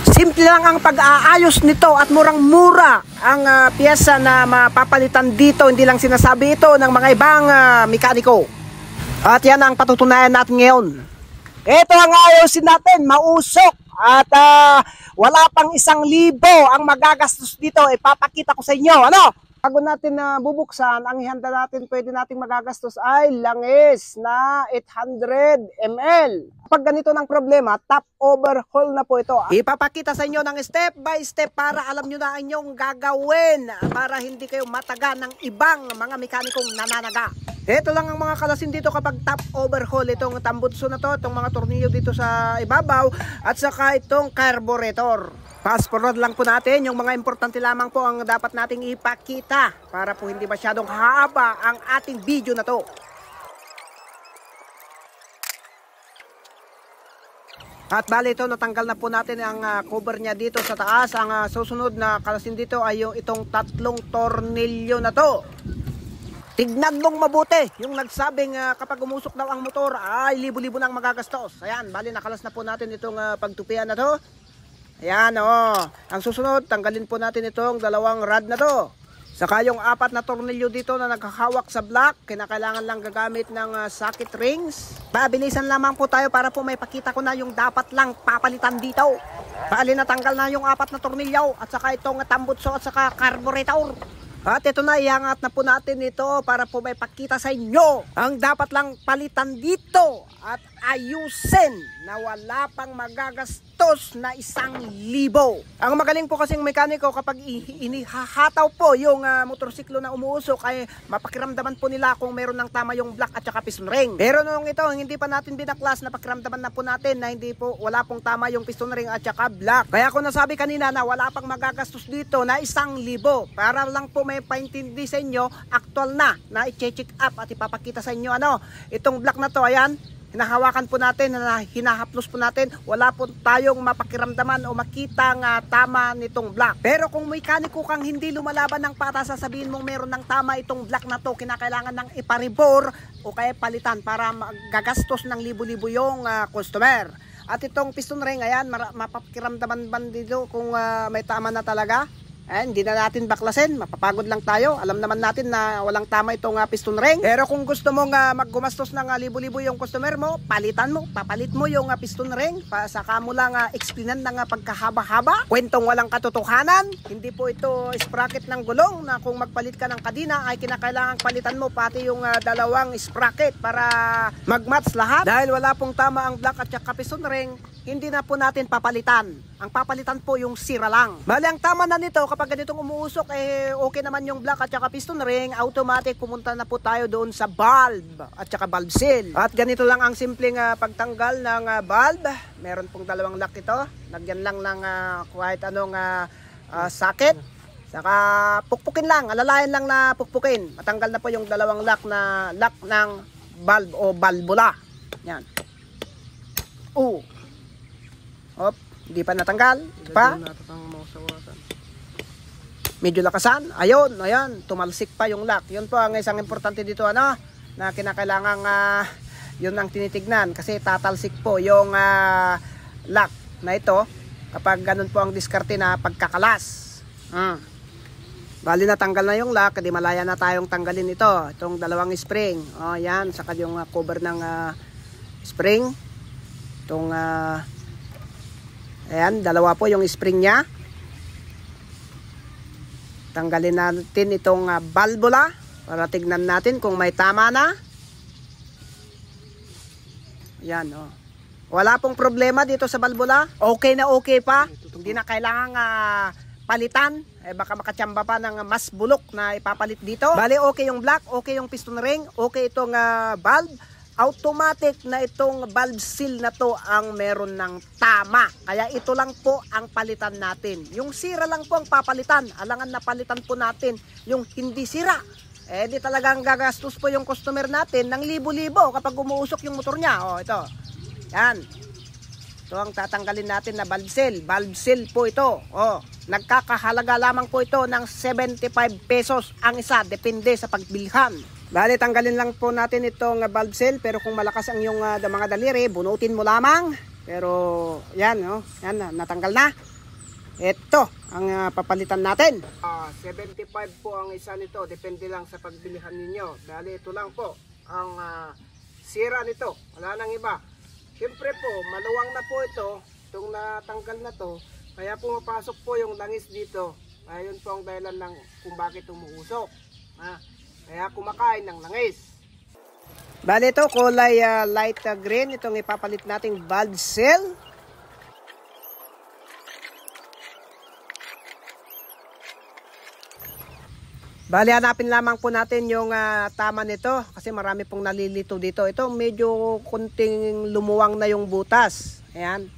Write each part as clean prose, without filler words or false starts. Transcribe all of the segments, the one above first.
Simple lang ang pag-aayos nito at murang-mura ang piyesa na mapapalitan dito. Hindi lang sinasabi ito ng mga ibang mekaniko. At yan ang patutunayan natin ngayon. Ito ang ayosin natin, mausok. At wala pang 1,000 ang magagastos dito. Ipapakita ko sa inyo. Ano? Bago natin bubuksan, ang ihanda natin, pwede nating magagastos ay langis na 800 ml. Pag ganito ng problema, top overhaul na po ito. Ipapakita sa inyo ng step by step para alam nyo na inyong gagawin para hindi kayo mataga ng ibang mga mekanikong nananaga. Ito lang ang mga kalasin dito kapag top overhaul. Itong tambutso na to, itong mga tornilyo dito sa ibabaw at saka itong carburetor. Fast forward lang po natin, yung mga importante lamang po ang dapat nating ipakita para po hindi masyadong haba ang ating video na to. At bali ito, natanggal na po natin ang cover niya dito sa taas. Ang susunod na kalasin dito ay yung itong 3 tornilyo na to. Tignan mong mabuti, yung nagsabing kapag umusok daw ang motor ay libo-libo nang magagastos. Ayan, bali nakalas na po natin itong pagtupian na to. Ayan, ang susunod, tanggalin po natin itong 2 rod na to. Saka yung 4 na tornilyo dito na nagkahawak sa block, kinakailangan lang gagamit ng socket rings. Pabilisan lamang po tayo para po may pakita ko na yung dapat lang papalitan dito. Bali natanggal na yung 4 na tornilyo at saka itong tambutso at saka carburetor. At ito na, iangat na po natin ito para po may pakita sa inyo ang dapat lang palitan dito at ayusin na wala pang magagastos na 1,000. Ang magaling po kasing mekaniko kapag inihahataw po yung motorsiklo na umuusok ay mapakiramdaman po nila kung meron ng tama yung block at saka piston ring. Pero nung ito, hindi pa natin binaklas, napakiramdaman na po natin na wala pong tama yung piston ring at saka block. Kaya ako nasabi kanina na wala pang magagastos dito na 1,000 para lang po may paintindi sa inyo, actual na i-check up at ipapakita sa inyo itong block na to. Ayan, hinahawakan po natin, hinahaplos po natin, wala po tayong mapakiramdaman o makita nga tama nitong block. Pero kung mekaniko kang hindi lumalaban ng pata, sasabihin mong meron ng tama itong block na to, kinakailangan ng iparibor o kaya palitan para gagastos ng libo-libo yung customer. At itong piston ring, ayan, mapakiramdaman dito kung may tama na talaga. Hindi na natin baklasin, mapapagod lang tayo. Alam naman natin na walang tama itong piston ring. Pero kung gusto mong maggumastos ng libo-libo yung customer mo, papalit mo yung piston ring. Saka mo lang explainan ng pagkahaba-haba. Kwentong walang katotohanan. Hindi po ito sprocket ng gulong na kung magpalit ka ng kadina ay kinakailangan palitan mo pati yung 2 sprocket para magmatch lahat. Dahil wala pong tama ang block at saka piston ring, hindi na po natin papalitan. Ang papalitan po yung sira lang. Bali ang tama na nito, kapag ganitong umuusok, okay naman yung block at saka piston ring, automatic pumunta na po tayo doon sa valve at saka valve seal. At ganito lang ang simpleng pagtanggal ng valve. Meron pong 2 lock ito. Lagyan lang ng kahit anong socket. Saka pukpukin lang, alalayan lang na pukpukin. Matanggal na po yung 2 lock ng valve o valvula. Yan. Hop, hindi pa natanggal. Pa? Medyo lakasan. Ayun, ayan, tumalsik pa yung lock. Yun po ang isang importante dito na kinakailangan yun ang tinitignan kasi tatalsik po yung lock na ito kapag ganun po ang diskarte na pagkakalas. Bali natanggal na yung lock, di malaya na tayong tanggalin ito. Itong 2 spring. Yan, saka yung cover ng spring. Itong ayan, 2 po yung spring nya. Tanggalin natin itong valvula para tignan natin kung may tama na. Ayan, wala pong problema dito sa valvula. Okay na okay pa. Hindi na kailangan palitan. Baka makachamba pa ng mas bulok na ipapalit dito. Bali, okay yung block, okay yung piston ring, okay itong valve. Automatic na itong valve seal na to ang meron ng tama. Kaya ito lang po ang palitan natin. Yung sira lang po ang papalitan. Alangan na palitan po natin yung hindi sira. Di talagang gagastos po yung customer natin ng libo-libo kapag umuusok yung motor niya. Ito. Yan. Ito ang tatanggalin natin na valve seal. Valve seal po ito. Nagkakahalaga lamang po ito ng 75 pesos ang isa. Depende sa pagbilhan. Bali, tanggalin lang po natin itong valve seal. Pero kung malakas ang yung mga daliri, bunutin mo lamang. Pero yan, yan, natanggal na. Ito ang papalitan natin. 75 po ang isa nito. Depende lang sa pagbilihan ninyo. Dahil ito lang po ang sira nito. Wala nang iba. Siyempre po, maluwang na po ito. Itong natanggal na to. Kaya pumapasok po yung langis dito. Ayun po ang dahilan ng kung bakit umuusok. Kaya kumakain ng langis. Bali ito, kulay light green. Itong ipapalit nating valve seal. Bali, hanapin lamang po natin yung tama nito. Kasi marami pong nalilito dito. Ito, medyo kunting lumuwang na yung butas. Ayan.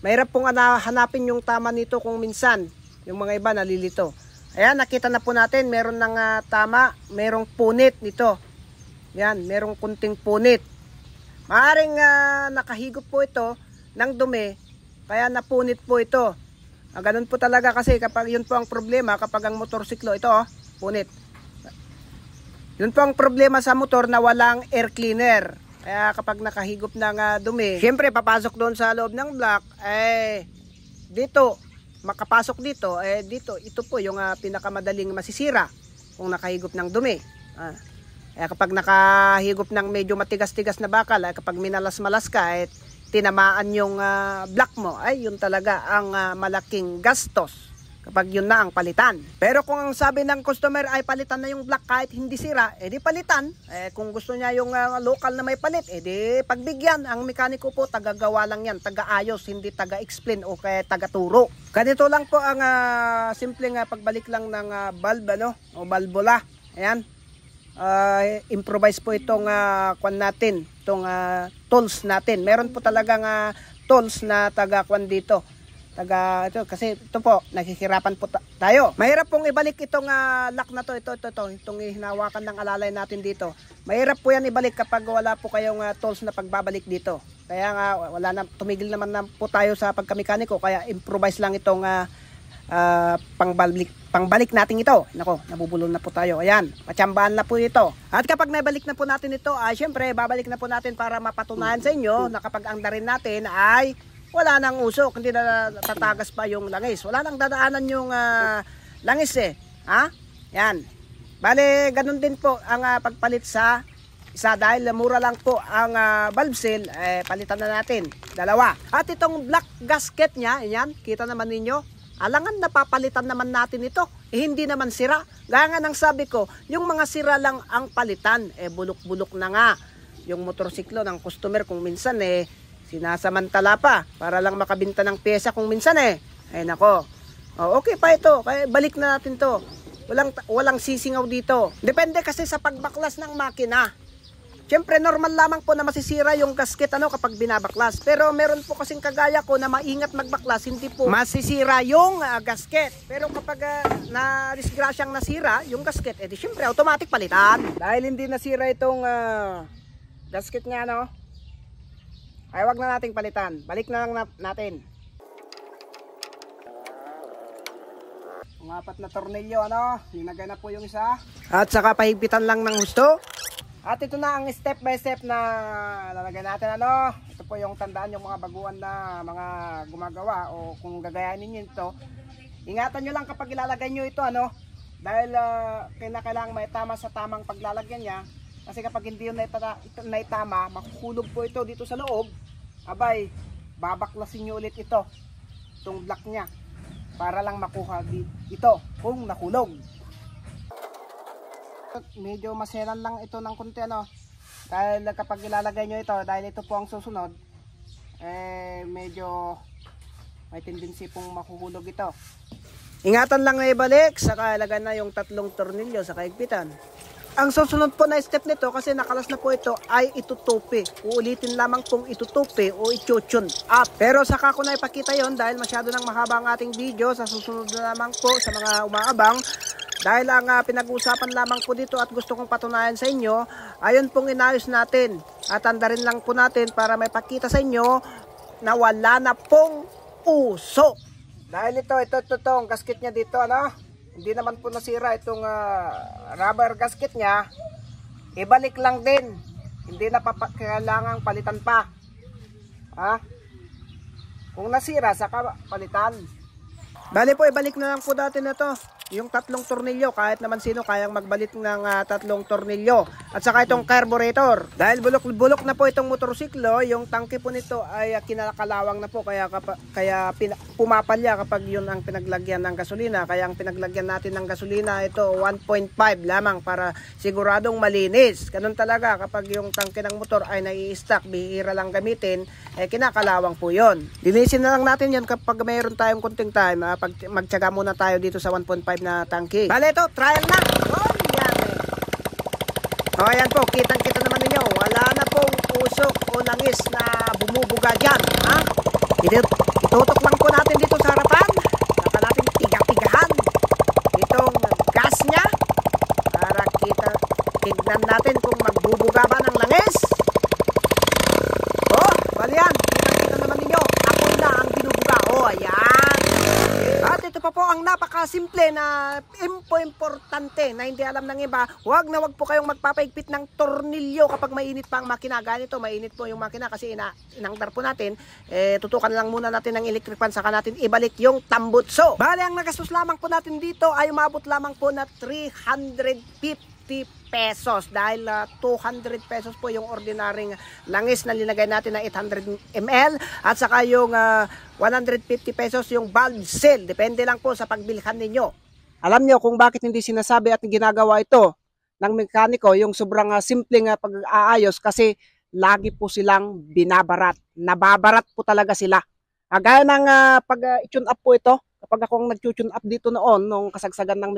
Mahirap pong hanapin yung tama nito kung minsan. Yung mga iba nalilito. Ayan, nakita na po natin. Meron ng tama. Merong punit nito. Yan, merong kunting punit. Maaring nakahigop po ito ng dumi, kaya napunit po ito. Ganun po talaga kasi kapag yun po ang problema kapag ang motorsiklo, ito punit. Yun po ang problema sa motor na walang air cleaner. Kaya kapag nakahigop ng dumi, syempre papasok doon sa loob ng block, dito, makapasok dito, dito, ito po yung pinakamadaling masisira kung nakahigop ng dumi. Kapag nakahigop ng medyo matigas-tigas na bakal, kapag minalas-malas ka, tinamaan yung block mo, yun talaga ang malaking gastos kapag yun na ang palitan. Pero kung ang sabi ng customer ay palitan na yung block kahit hindi sira, di palitan. Kung gusto niya yung local na may palit, di pagbigyan. Ang mekaniko po, tagagawa lang yan, taga-ayos, hindi taga-explain o kaya taga-turo. Ganito lang po ang simpleng pagbalik lang ng valve o valvula. Ayan. Improvise po itong kwan natin, itong tools natin. Meron po talagang tools na taga-kwan dito. Ito, kasi ito po, nakikirapan po tayo. Mahirap pong ibalik itong lock na to, itong hinawakan ng alalay natin dito. Mahirap po yan ibalik kapag wala po kayong tools na pagbabalik dito. Kaya nga, tumigil naman na po tayo sa pagkamekaniko, kaya improvise lang itong pangbalik natin ito. Nako, nabubulol na po tayo. Ayan, patsambahan na po ito. At kapag nabalik na po natin ito, syempre, babalik na po natin para mapatunayan sa inyo na kapag ang darin natin ay wala nang usok, hindi na tatagas pa yung langis. Wala nang dadaanan yung langis Yan. Bale, ganun din po ang pagpalit sa isa dahil mura lang po ang valve seal, palitan na natin. Dalawa. At itong black gasket niya, yan, kita naman ninyo. Alangan napapalitan naman natin ito. Hindi naman sira. Gaya nga ng sabi ko, yung mga sira lang ang palitan. Bulok-bulok na nga yung motorsiklo ng customer kung minsan sinasamantala pa para lang makabinta ng pyesa kung minsan nako. Okay pa ito. Kaya balik na natin to. Walang sisingaw dito. Depende kasi sa pagbaklas ng makina. Siyempre, normal lamang po na masisira yung gasket kapag binabaklas. Pero meron po kasing kagaya ko na maingat magbaklas, hindi po masisira yung gasket. Pero kapag na-disgrasyang nasira yung gasket, di siyempre automatic palitan. Dahil hindi nasira itong gasket nga, ay wag na nating palitan. Balik na lang natin. Ang 4 na tornilyo, linagay na po yung isa. At saka pahigpitan lang ng husto. At ito na ang step by step na lalagay natin. Ito po yung tandaan yung mga baguhan na mga gumagawa o kung gagayahin ninyo ito. Ingatan nyo lang kapag ilalagay nyo ito dahil kailangan may tama sa tamang paglalagyan niya. Kasi kapag hindi yun naitama, makukulog po ito dito sa loob. Abay, babaklasin nyo ulit ito. Itong block niya. Para lang makuha ito kung nakulog. Medyo maselan lang ito ng konti dahil kapag ilalagay nyo ito, dahil ito po ang susunod, medyo may tendency pong makuhulog ito. Ingatan lang na ibalik, saka ilagay na yung 3 tornilyo sa kaigpitan. Ang susunod po na step nito, kasi nakalas na po ito, ay itutupi. Uulitin lamang pong itutupi o ituchun up. Pero saka ko na ipakita yon dahil masyado nang mahaba ang ating video. Sa susunod na lamang po sa mga umaabang. Dahil ang pinag-uusapan lamang po dito at gusto kong patunayan sa inyo, ayun pong inayos natin. At andarin lang po natin para may pakita sa inyo na wala na pong usok. Dahil ito, ang gasket niya dito, hindi naman po nasira itong rubber gasket niya. Ibalik lang din. Hindi na kailangang palitan pa. Kung nasira, saka palitan. Bali po, ibalik na lang po natin na to. Yung tatlong tornilyo, kahit naman sino kayang magbalik ng tatlong tornilyo. At saka itong carburetor. Dahil bulok-bulok na po itong motorsiklo, yung tangke po nito ay kinakalawang na po. Kaya pumapalya kapag yun ang pinaglagyan ng gasolina. Kaya ang pinaglagyan natin ng gasolina, ito 1.5 lamang para siguradong malinis. Ganun talaga kapag yung tangke ng motor ay nai-stack, bihira lang gamitin, kinakalawang po yun. Linisin na lang natin yan kapag mayroon tayong kunting time. Magtyaga muna tayo dito sa 1.5 na tangke. Bale ito, trial na. Oh, yan eh. O, ayan po, kitang-kita naman ninyo. Wala na pong usok o langis na bumubuga dyan. Ha? Itutok lang po natin dito sa harapan. Saka natin tiga-tigahan itong gas niya para tignan natin kung magbubuga ba ng langis. Oh, bali yan. Kitang-kita naman ninyo. Ako na ang binubuga. Oh, ayan. At ito pa po ang napakasimple na importante na hindi alam ng iba. Huwag po kayong magpapaigpit ng tornilyo kapag mainit pa ang makina. Ganito, mainit po yung makina kasi inangdar po natin. Tutukan lang muna natin ng electric fan, saka natin ibalik yung tambutso. Bale, ang nagastos lamang po natin dito ay umabot lamang po na 350 pesos dahil 200 pesos po yung ordinaryong langis na linagay natin na 800 ml at saka yung 150 pesos yung valve seal. Depende lang po sa pagbilhan ninyo. Alam nyo kung bakit hindi sinasabi at ginagawa ito ng mekaniko yung sobrang simpleng pag-aayos kasi lagi po silang binabarat. Nababarat po talaga sila. Gaya ng pag-tune up po ito. Kapag ako ang nag-tune up dito noon, nung kasagsagan ng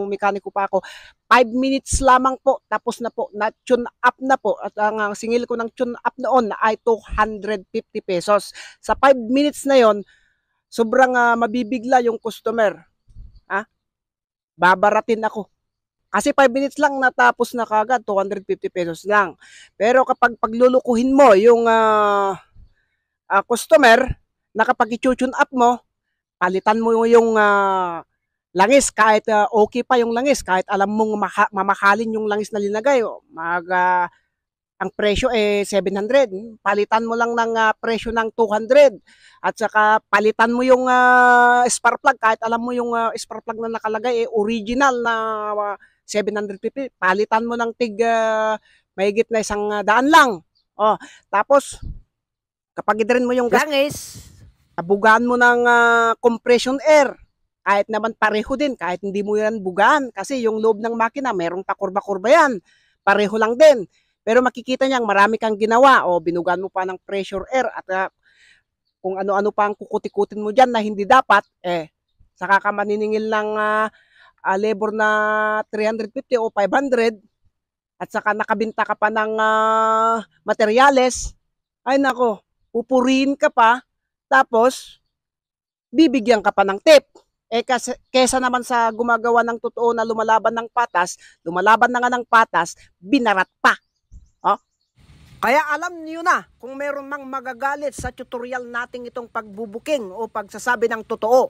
mekaniko pa ako, 5 minutes lamang po, tapos na po, na-tune up na po. At ang singil ko ng tune up noon ay 250 pesos. Sa 5 minutes na yon, sobrang mabibigla yung customer. Babaratin ako. Kasi 5 minutes lang natapos na kagad, 250 pesos lang. Pero kapag paglulukuhin mo yung customer, na kapag i-tune up mo, palitan mo yung langis kahit okay pa yung langis, kahit alam mong mamahalin yung langis na linagay, ang presyo 700, palitan mo lang ng presyo ng 200 at saka palitan mo yung spark plug kahit alam mo yung spark plug na nakalagay original na 750, palitan mo ng mahigit na 100 lang. Tapos kapag idrin mo yung langis, bugaan mo ng compression air. Kahit naman pareho din, kahit hindi mo yan bugaan. Kasi yung loob ng makina, merong pakurba-kurba yan. Pareho lang din. Pero makikita niyang marami kang ginawa. O binugaan mo pa ng pressure air. At kung ano-ano pa ang kukuti-kutin mo dyan na hindi dapat, saka ka maniningil ng labor na 350 o 500. At saka nakabinta ka pa ng materyales. Ay nako, pupurihin ka pa. Tapos, bibigyan ka pa ng tip. Kesa naman sa gumagawa ng totoo na lumalaban ng patas, lumalaban na nga ng patas, binarat pa. Kaya alam niyo na kung meron mang magagalit sa tutorial nating itong pagbubuking o pagsasabi ng totoo.